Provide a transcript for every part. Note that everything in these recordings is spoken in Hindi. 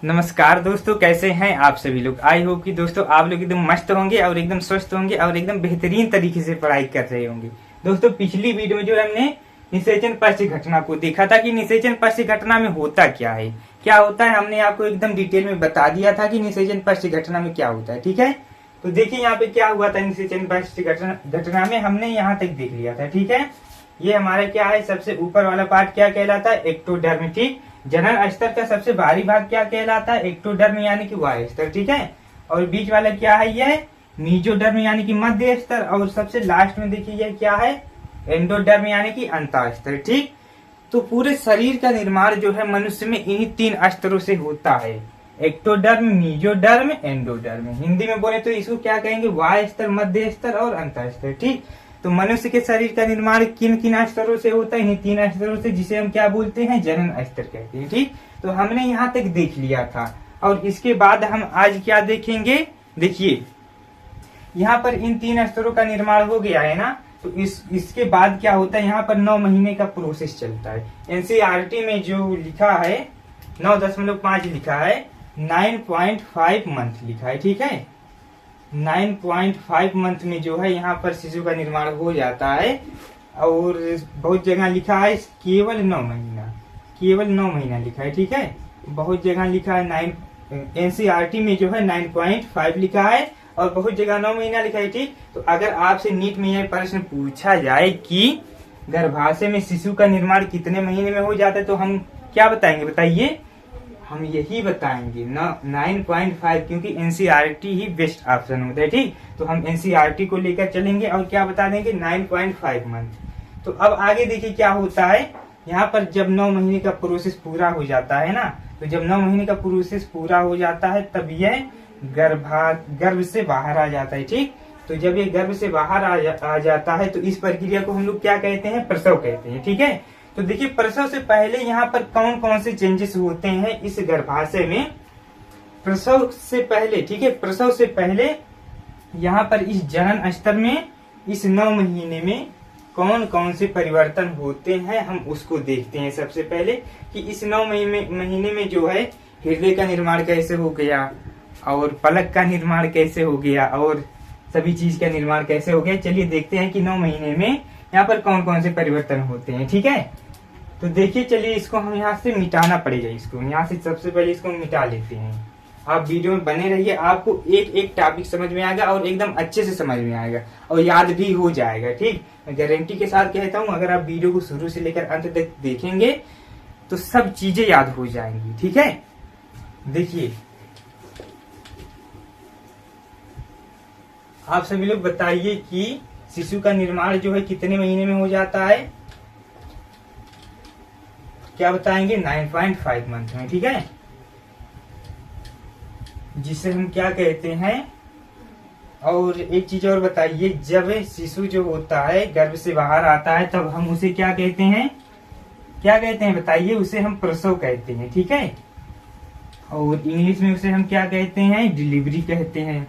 नमस्कार दोस्तों, कैसे हैं आप सभी लोग। आई होप कि दोस्तों आप लोग एकदम मस्त होंगे और एकदम स्वस्थ होंगे और एकदम बेहतरीन तरीके से पढ़ाई कर रहे होंगे। दोस्तों पिछली वीडियो में जो हमने निषेचन पश्च घटना को देखा था कि निषेचन पश्च घटना में होता क्या है, क्या होता है, हमने आपको एकदम डिटेल में बता दिया था कि निषेचन पश्च घटना में क्या होता है। ठीक है, तो देखिए यहाँ पे क्या हुआ था। निषेचन पश्च घटना में हमने यहाँ तक देख लिया था। ठीक है, ये हमारा क्या है, सबसे ऊपर वाला पार्ट क्या कहलाता है, एक्टोडर्म। ठीक, जनन स्तर का सबसे भारी भाग क्या कहलाता है, एक्टोडर्म यानी कि वाय स्तर। ठीक है, और बीच वाला क्या है, ये मीजोडर्म यानी कि मध्य स्तर, और सबसे लास्ट में देखिए ये क्या है, एंडोडर्म यानी कि अंतःस्तर। ठीक, तो पूरे शरीर का निर्माण जो है मनुष्य में इन्हीं तीन स्तरों से होता है, एक्टोडर्म, मीजोडर्म, एंडोडर्म। हिंदी में बोले तो इसको क्या कहेंगे, वाय स्तर, मध्य स्तर और अंतःस्तर। ठीक, तो मनुष्य के शरीर का निर्माण किन किन स्तरों से होता है, इन तीन स्तरों से, जिसे हम क्या बोलते हैं, जनन स्तर कहते हैं। ठीक, तो हमने यहाँ तक देख लिया था और इसके बाद हम आज क्या देखेंगे। देखिए यहाँ पर इन तीन स्तरों का निर्माण हो गया है ना, तो इसके बाद क्या होता है, यहाँ पर 9 महीने का प्रोसेस चलता है। एनसीईआरटी में जो लिखा है 9.5 लिखा है, 9.5 मंथ लिखा है। ठीक है, 9.5 मंथ में जो है यहाँ पर शिशु का निर्माण हो जाता है, और बहुत जगह लिखा है केवल 9 महीना, केवल 9 महीना लिखा है। ठीक है, बहुत जगह लिखा है एनसीईआरटी में जो है 9.5 लिखा है, और बहुत जगह 9 महीना लिखा है। ठीक, तो अगर आपसे नीट में यह प्रश्न पूछा जाए कि गर्भाशय में शिशु का निर्माण कितने महीने में हो जाता है, तो हम क्या बताएंगे, बताइए। हम यही बताएंगे 9.5, क्योंकि एनसीईआरटी ही बेस्ट ऑप्शन होता है। ठीक, तो हम एनसीईआरटी को लेकर चलेंगे और क्या बता देंगे, 9.5 मंथ। तो अब आगे देखिए क्या होता है, यहाँ पर जब 9 महीने का प्रोसेस पूरा हो जाता है ना, तो जब 9 महीने का प्रोसेस पूरा हो जाता है तब यह गर्भ से बाहर आ जाता है। ठीक, तो जब ये गर्भ से बाहर आ जाता है तो इस प्रक्रिया को हम लोग क्या कहते हैं, प्रसव कहते हैं। ठीक है, तो देखिए प्रसव से पहले यहाँ पर कौन कौन से चेंजेस होते हैं इस गर्भाशय में, प्रसव से पहले। ठीक है, प्रसव से पहले यहाँ पर इस जनन स्तर में इस 9 महीने में कौन कौन से परिवर्तन होते हैं, हम उसको देखते हैं। सबसे पहले कि इस 9 महीने में जो है हृदय का निर्माण कैसे हो गया, और पलक का निर्माण कैसे हो गया, और सभी चीज का निर्माण कैसे हो गया। चलिए देखते हैं कि 9 महीने में यहाँ पर कौन कौन से परिवर्तन होते हैं। ठीक है, तो देखिए, चलिए इसको हम यहाँ से मिटाना पड़ेगा, इसको यहाँ से सबसे पहले इसको मिटा लेते हैं। आप वीडियो में बने रहिए, आपको एक एक टॉपिक समझ में आएगा और एकदम अच्छे से समझ में आएगा और याद भी हो जाएगा। ठीक, मैं गारंटी के साथ कहता हूँ, अगर आप वीडियो को शुरू से लेकर अंत तक देखेंगे तो सब चीजें याद हो जाएंगी। ठीक है, देखिए आप सभी लोग बताइए कि शिशु का निर्माण जो है कितने महीने में हो जाता है, क्या बताएंगे, 9.5 मंथ में। ठीक है, जिसे हम क्या कहते हैं। और एक चीज और बताइए, जब शिशु जो होता है गर्भ से बाहर आता है तब हम उसे क्या कहते हैं, क्या कहते हैं बताइए, उसे हम प्रसव कहते हैं। ठीक है, और इंग्लिश में उसे हम क्या कहते हैं, डिलीवरी कहते हैं।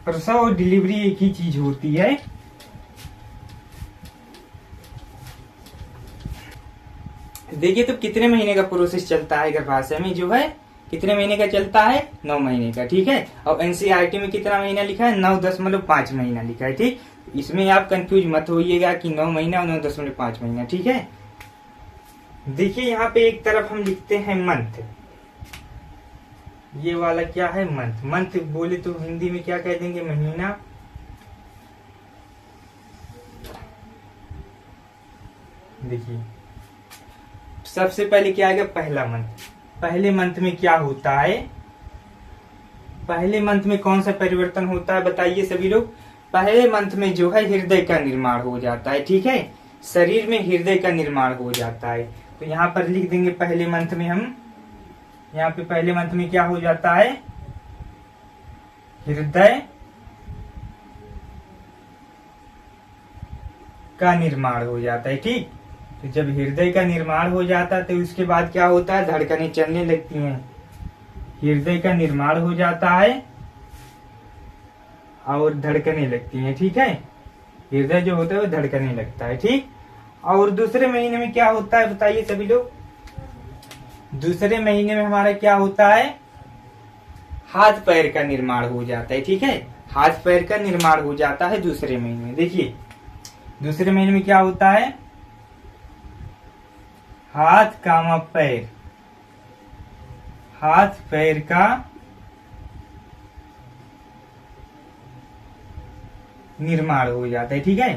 प्रसव और डिलीवरी एक ही चीज होती है। देखिए तो कितने महीने का प्रोसेस चलता है गर्भाशय में, जो है कितने महीने का चलता है, 9 महीने का। ठीक है, और एनसीईआरटी में कितना महीना लिखा है, 9.5 महीना लिखा है। ठीक, इसमें आप कंफ्यूज मत होइएगा कि 9 महीना और 9.5 महीना। ठीक है, देखिए यहाँ पे एक तरफ हम लिखते हैं मंथ, ये वाला क्या है, मंथ। मंथ बोले तो हिंदी में क्या कह देंगे, महीना। देखिए सबसे पहले क्या आएगा, पहला मंथ। पहले मंथ में क्या होता है, पहले मंथ में कौन सा परिवर्तन होता है बताइए सभी लोग। पहले मंथ में जो है हृदय का निर्माण हो जाता है। ठीक है, शरीर में हृदय का निर्माण हो जाता है। तो यहाँ पर लिख देंगे पहले मंथ में, हम यहाँ पे पहले मंथ में क्या हो जाता है, हृदय का निर्माण हो जाता है। ठीक, तो जब हृदय का निर्माण हो जाता है तो उसके बाद क्या होता है, धड़कनें चलने लगती हैं। हृदय का निर्माण हो जाता है और धड़कने लगती हैं। ठीक है, हृदय जो होता है वो धड़कने लगता है। ठीक, और दूसरे महीने में क्या होता है बताइए सभी लोग। दूसरे महीने में हमारा क्या होता है, हाथ पैर का निर्माण हो जाता है। ठीक है, हाथ पैर का निर्माण हो जाता है दूसरे महीने में। देखिए दूसरे महीने में क्या होता है, हाथ कामा पैर, हाथ पैर का निर्माण हो जाता है। ठीक है,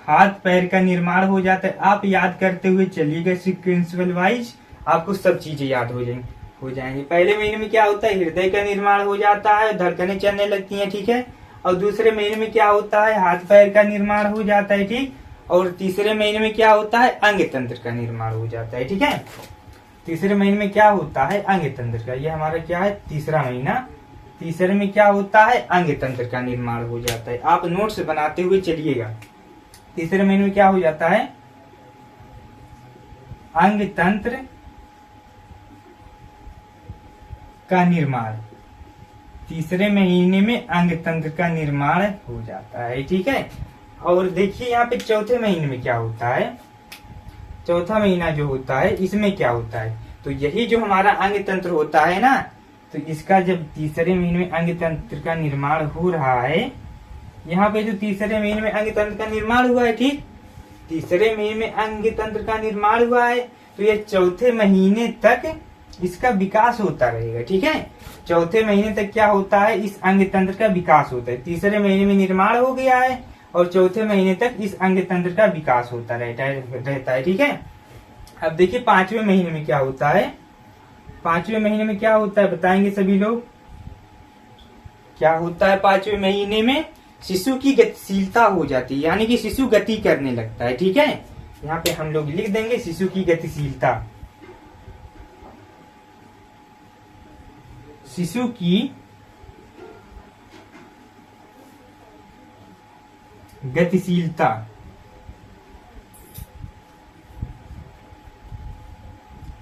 हाथ पैर का निर्माण हो जाता है। आप याद करते हुए चलिएगा सिक्वेंशियल वाइज, आपको सब चीजें याद हो जाएंगी। पहले महीने में क्या होता है, हृदय का निर्माण हो जाता है, धड़कनें चलने लगती हैं। ठीक है, और दूसरे महीने में क्या होता है, हाथ पैर का निर्माण हो जाता है। ठीक, और तीसरे महीने में क्या होता है, अंग तंत्र का निर्माण हो जाता है। ठीक है, तीसरे महीने में क्या होता है, अंग तंत्र का, ये हमारा क्या है तीसरा महीना। तीसरे में क्या होता है, अंग तंत्र का निर्माण हो जाता है। आप नोट्स बनाते हुए चलिएगा। तीसरे महीने में क्या हो जाता है, अंग तंत्र का निर्माण। तीसरे महीने में अंग तंत्र का निर्माण हो जाता है। ठीक है, और देखिए यहाँ पे चौथे महीने में क्या होता है, चौथा महीना जो होता है इसमें क्या होता है, तो यही जो हमारा अंग तंत्र होता है ना, तो इसका जब तीसरे महीने में अंग तंत्र का निर्माण हो रहा है, यहाँ पे जो तीसरे महीने में अंग तंत्र का निर्माण हुआ है, ठीक, तीसरे महीने में अंग तंत्र का निर्माण हुआ है, तो ये चौथे महीने तक इसका विकास होता रहेगा। ठीक है, चौथे महीने तक क्या होता है, इस अंग तंत्र का विकास होता है। तीसरे महीने में निर्माण हो गया है और चौथे महीने तक इस अंग तंत्र का विकास होता रहता है। ठीक है, अब देखिए पांचवें महीने में क्या होता है, पांचवें महीने में क्या होता है बताएंगे सभी लोग, क्या होता है पांचवें महीने में, शिशु की गतिशीलता हो जाती है, यानी कि शिशु गति करने लगता है। ठीक है, यहाँ पे हम लोग लिख देंगे शिशु की गतिशीलता, शिशु की गतिशीलता,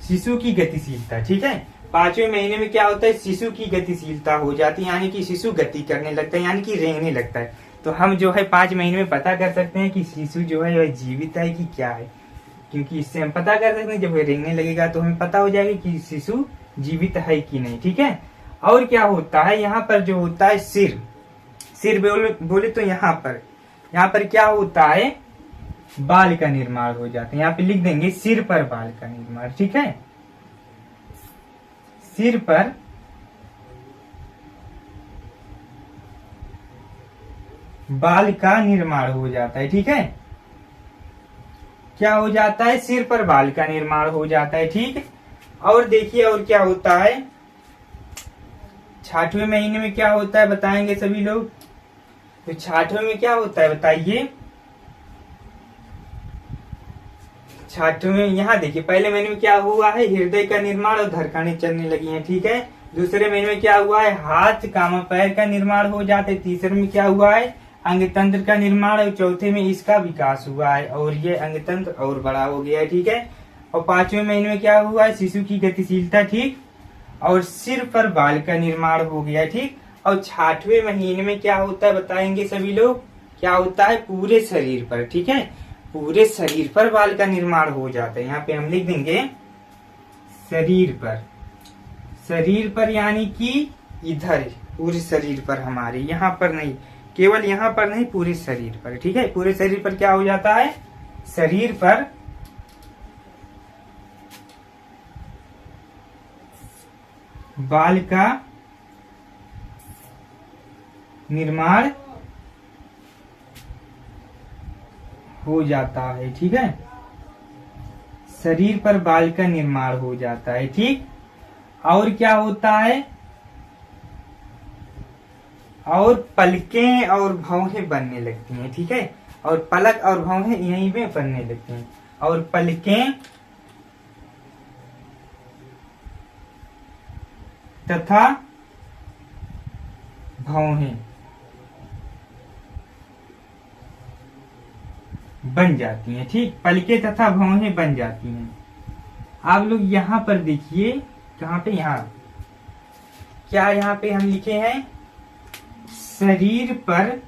शिशु की गतिशीलता। ठीक है, पांचवें महीने में क्या होता है, शिशु की गतिशीलता हो जाती है, यानी कि शिशु गति करने लगता है, यानी कि रेंगने लगता है। तो हम जो है 5 महीने में पता कर सकते हैं कि शिशु जो है वह जीवित है कि क्या है, क्योंकि इससे हम पता कर सकते हैं जब वह रेंगने लगेगा तो हमें पता हो जाएगा कि शिशु जीवित है कि नहीं। ठीक है, और क्या होता है, यहाँ पर जो होता है सिर, सिर बोले तो यहाँ पर क्या होता है, बाल का निर्माण हो जाता है। यहाँ पे लिख देंगे सिर पर बाल का निर्माण। ठीक है, सिर पर बाल का निर्माण हो जाता है। ठीक है, क्या हो जाता है, सिर पर बाल का निर्माण हो जाता है। ठीक, और देखिए और क्या होता है, छठवें महीने में क्या होता है बताएंगे सभी लोग, तो छठवें में क्या होता है बताइए, छठवें यहाँ देखिए पहले महीने में क्या हुआ है, हृदय का निर्माण और धड़कनें चलने लगी हैं। ठीक है, दूसरे महीने में क्या हुआ है, हाथ कामा पैर का निर्माण हो जाता है। तीसरे में क्या हुआ है, अंग तंत्र का निर्माण, और चौथे में इसका विकास हुआ है और ये अंग तंत्र और बड़ा हो गया है। ठीक है, और पांचवें महीने में क्या हुआ है, शिशु की गतिशीलता, ठीक, और सिर पर बाल का निर्माण हो गया। ठीक, और छठवें महीने में क्या होता है बताएंगे सभी लोग, क्या होता है, पूरे शरीर पर। ठीक है, पूरे शरीर पर बाल का निर्माण हो जाता है। यहाँ पे हम लिख देंगे शरीर पर, शरीर पर यानी कि इधर पूरे शरीर पर, हमारे यहाँ पर नहीं, केवल यहाँ पर नहीं, पूरे शरीर पर। ठीक है, पूरे शरीर पर क्या हो जाता है, शरीर पर बाल का निर्माण हो जाता है। ठीक है, शरीर पर बाल का निर्माण हो जाता है। ठीक, और क्या होता है, और पलकें और भौहें बनने लगती हैं। ठीक है, और पलक और भौहें यहीं पे बनने लगती हैं, और पलकें तथा भौहें बन जाती हैं। ठीक, पलकें तथा भौहें बन जाती हैं। आप लोग यहाँ पर देखिए, कहाँ पे, यहाँ क्या यहाँ पे हम लिखे हैं, शरीर पर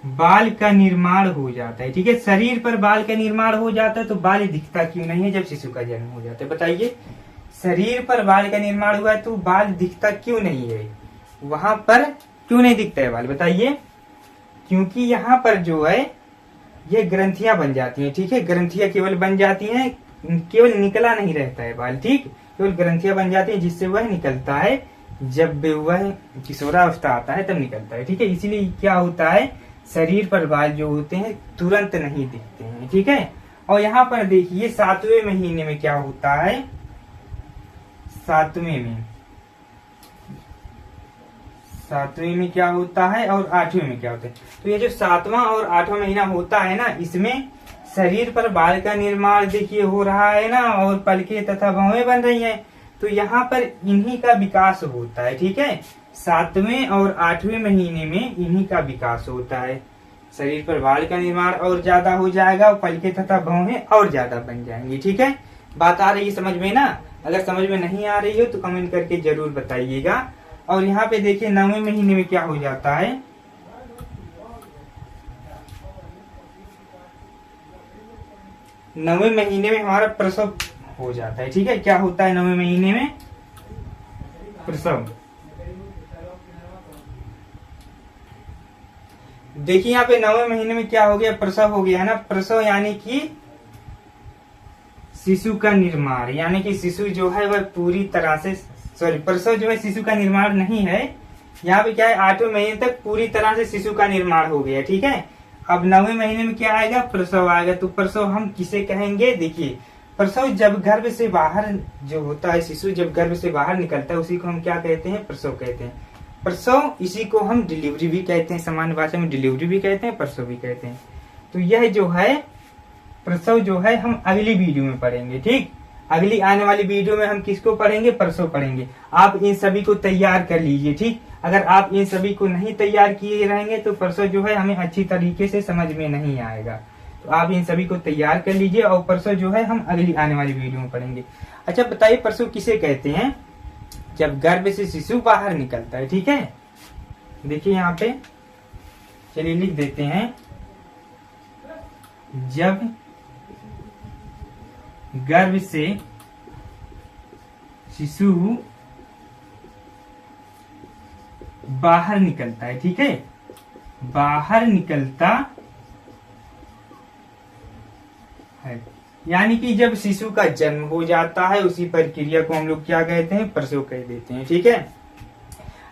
बाल का निर्माण हो जाता है। ठीक है, शरीर पर बाल का निर्माण हो जाता है, तो बाल दिखता क्यों नहीं है जब शिशु का जन्म हो जाता है बताइए, शरीर पर बाल का निर्माण हुआ है तो बाल दिखता क्यों नहीं है, वहां पर क्यों नहीं दिखता है बाल, बताइए। क्योंकि यहाँ पर जो है ये ग्रंथियां बन जाती हैं, ठीक है, ग्रंथियां केवल बन जाती हैं, केवल निकला नहीं रहता है बाल, ठीक, केवल ग्रंथियां बन जाती हैं जिससे वह निकलता है, जब वह किशोरावस्था आता है तब निकलता है, ठीक है। इसीलिए क्या होता है, शरीर पर बाल जो होते हैं तुरंत नहीं दिखते हैं, ठीक है। और यहाँ पर देखिए 7वें महीने में क्या होता है, 7वें में क्या होता है और 8वें में क्या होता है। तो ये जो 7वां और 8वां महीना होता है ना, इसमें शरीर पर बाल का निर्माण देखिए हो रहा है ना, और पलके तथा भौहें बन रही हैं, तो यहाँ पर इन्हीं का विकास होता है, ठीक है। 7वें और 8वें महीने में इन्हीं का विकास होता है, शरीर पर बाल का निर्माण और ज्यादा हो जाएगा और पलके तथा भौहें और ज्यादा बन जाएंगी, ठीक है। बात आ रही है समझ में ना, अगर समझ में नहीं आ रही हो तो कमेंट करके जरूर बताइएगा। और यहाँ पे देखिए 9वें महीने में क्या हो जाता है, 9वें महीने में हमारा प्रसव हो जाता है, ठीक है। क्या होता है 9वें महीने में, प्रसव। देखिए यहाँ पे 9वें महीने में क्या हो गया, प्रसव हो गया है ना। प्रसव यानी कि शिशु का निर्माण, यानी कि शिशु जो है वह पूरी तरह से, सॉरी, प्रसव जो है शिशु का निर्माण नहीं है, यहाँ पे क्या है 8वें महीने तक पूरी तरह से शिशु का निर्माण हो गया, ठीक है। अब 9वें महीने में क्या आएगा, प्रसव आएगा। तो प्रसव हम किसे कहेंगे, देखिए प्रसव जब गर्भ से बाहर जो होता है, शिशु जब गर्भ से बाहर निकलता है उसी को हम क्या कहते हैं, प्रसव कहते हैं। प्रसव इसी को हम डिलीवरी भी कहते हैं, सामान्य भाषा में डिलीवरी भी कहते हैं, प्रसव भी कहते हैं। तो यह जो है प्रसव जो है हम अगली वीडियो में पढ़ेंगे, ठीक। अगली आने वाली वीडियो में हम किसको पढ़ेंगे, प्रसव पढ़ेंगे। आप इन सभी को तैयार कर लीजिए, ठीक। अगर आप इन सभी को नहीं तैयार किए रहेंगे तो प्रसव जो है हमें अच्छी तरीके से समझ में नहीं आएगा। तो आप इन सभी को तैयार कर लीजिए और प्रसव जो है हम अगली आने वाली वीडियो में पढ़ेंगे। अच्छा बताइए, प्रसव किसे कहते हैं, जब गर्भ से शिशु बाहर निकलता है, ठीक है। देखिए यहाँ पे, चलिए लिख देते हैं, जब गर्भ से शिशु बाहर निकलता है, ठीक है, बाहर निकलता है, यानी कि जब शिशु का जन्म हो जाता है उसी प्रक्रिया को हम लोग क्या कहते हैं, प्रसव कह देते हैं, ठीक है।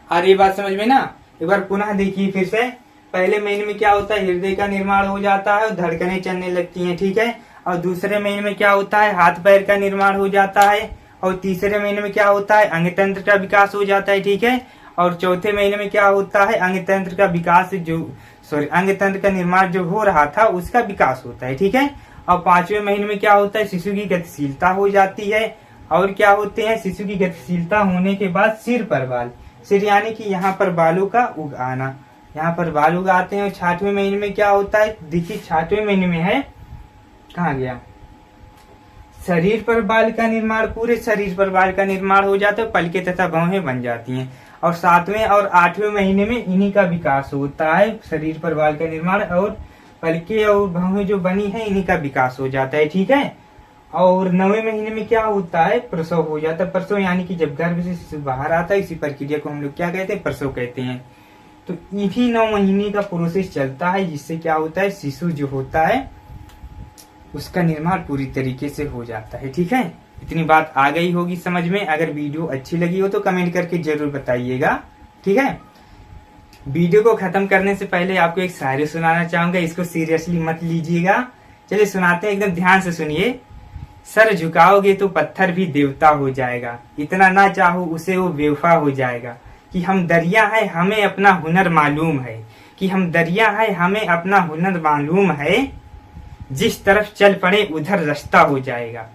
और ये बात समझ में ना, एक बार पुनः देखिए फिर से। पहले महीने में क्या होता है, हृदय का निर्माण हो जाता है और धड़कनें चलने लगती हैं, ठीक है। और दूसरे महीने में क्या होता है, हाथ पैर का निर्माण हो जाता है। और तीसरे महीने में क्या होता है, अंग तंत्र का विकास हो जाता है, ठीक है। और चौथे महीने में क्या होता है, अंग तंत्र का विकास अंग तंत्र का निर्माण जो हो रहा था उसका विकास होता है, ठीक है। और 5वें महीने में क्या होता है, शिशु की गतिशीलता हो जाती है। और क्या होते हैं, शिशु की गतिशीलता होने के बाद सिर पर बाल, सिर यानी कि यहाँ पर बालों का उगाना, यहाँ पर बाल उगाते हैं। और 6वें महीने में क्या होता है, देखिए 6वें महीने में है, कहाँ गया, शरीर पर बाल का निर्माण, पूरे शरीर पर बाल का निर्माण हो जाता है, पलके तथा भौहें बन जाती हैं। और 7वें और 8वें महीने में इन्हीं का विकास होता है, शरीर पर बाल का निर्माण और पलके और भौहें जो बनी है इन्हीं का विकास हो जाता है, ठीक है। और 9वें महीने में क्या होता है, प्रसव हो जाता है। प्रसव यानी कि जब गर्भ से शिशु बाहर आता है, इसी प्रक्रिया को हम लोग क्या कहते हैं, प्रसव कहते हैं। तो इन्हीं 9 महीने का प्रोसेस चलता है, जिससे क्या होता है, शिशु जो होता है उसका निर्माण पूरी तरीके से हो जाता है, ठीक है। इतनी बात आ गई होगी समझ में। अगर वीडियो अच्छी लगी हो तो कमेंट करके जरूर बताइएगा, ठीक है। वीडियो को खत्म करने से पहले आपको एक शायरी सुनाना चाहूंगा, इसको सीरियसली मत लीजिएगा। चलिए सुनाते हैं, एकदम ध्यान से सुनिए। सर झुकाओगे तो पत्थर भी देवता हो जाएगा, इतना ना चाहो उसे वो बेवफा हो जाएगा। कि हम दरिया है हमें अपना हुनर मालूम है, कि हम दरिया है हमें अपना हुनर मालूम है, जिस तरफ चल पड़े उधर रास्ता हो जाएगा।